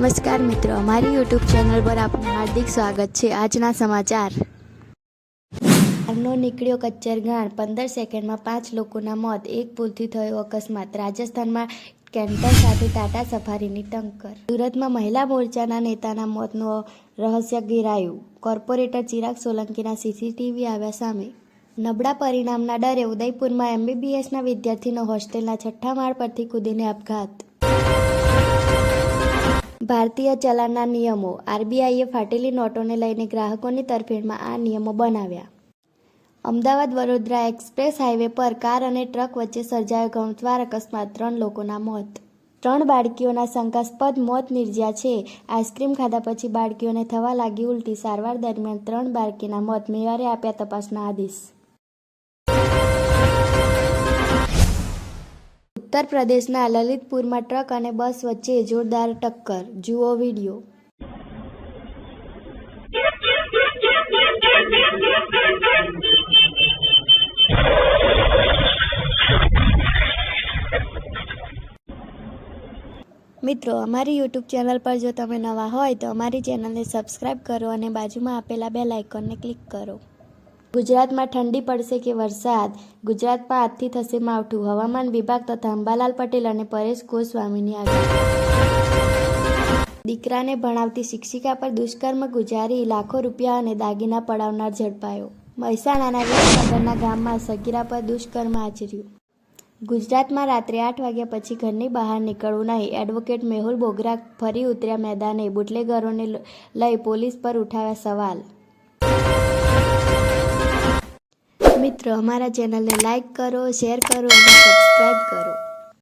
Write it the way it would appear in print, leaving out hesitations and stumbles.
નમસ્કાર મિત્રો, અમારી યુટ્યુબ ચેનલ પર આપનું હાર્દિક સ્વાગત છે। આજના સમાચાર। નો નીકળ્યો કચ્ચર ગાણ, 15 સેકન્ડમાં 5 લોકોના મોત, એક પુલથી થયો અકસ્માત। રાજસ્થાનમાં કેન્ટર સાથે ટાટા સફારીની ટક્કર। સુરતમાં મહિલા મોરચાના નેતાના મોતનું રહસ્ય ઘેરાયું, કોર્પોરેટર ચિરાગ સોલંકીના સીસીટીવી આવ્યા સામે। નબળા પરિણામના ડરે ઉદયપુરમાં MBBSના વિદ્યાર્થીનો હોસ્ટેલના 6થા માળ પરથી કૂદીને આપઘાત। ભારતીય ચલણના નિયમો, RBIએ ફાટેલી નોટોને લઈને ગ્રાહકોની તરફેણમાં આ નિયમો બનાવ્યા। અમદાવાદ વડોદરા એક્સપ્રેસ હાઈવે પર કાર અને ટ્રક વચ્ચે સર્જાયો ગમખ્વાર અકસ્માત, 3 લોકોના મોત। 3 બાળકીઓના શંકાસ્પદ મોત નિપજ્યા છે। આઈસ્ક્રીમ ખાધા પછી બાળકીઓને થવા લાગી ઉલટી, સારવાર દરમિયાન 3 બાળકીના મોત, મેયરે આપ્યા તપાસના આદેશ। ઉત્તર પ્રદેશના લલિતપુરમાં ટ્રક અને બસ વચ્ચે જોરદાર ટક્કર, જુઓ વિડીયો। મિત્રો, અમારી યુટ્યુબ ચેનલ પર જો તમે નવા હોય તો અમારી ચેનલને સબસ્ક્રાઇબ કરો અને બાજુમાં આપેલા બેલ આઇકોનને ક્લિક કરો। ગુજરાતમાં ઠંડી પડશે કે વરસાદ? ગુજરાતમાં આજથી થશે માવઠું, હવામાન વિભાગ તથા અંબાલાલ પટેલ અને પરેશ ગોસ્વામીની આગાહી। દીકરાને ભણાવતી શિક્ષિકા પર દુષ્કર્મ ગુજારી લાખો રૂપિયા અને દાગીના પડાવનાર ઝડપાયો। મહેસાણાના વિસનગરના ગામમાં સગીરા પર દુષ્કર્મ આચર્યું। ગુજરાતમાં રાત્રે 8 વાગ્યા પછી ઘરની બહાર નીકળવું નહીં, એડવોકેટ મેહુલ બોગરા ફરી ઉતર્યા મેદાને, બુટલેગરોને લઈ પોલીસ પર ઉઠાવ્યા સવાલ। મિત્રો, અમારા ચેનલને લાઇક કરો, શેર કરો અને સબસ્ક્રાઇબ કરો।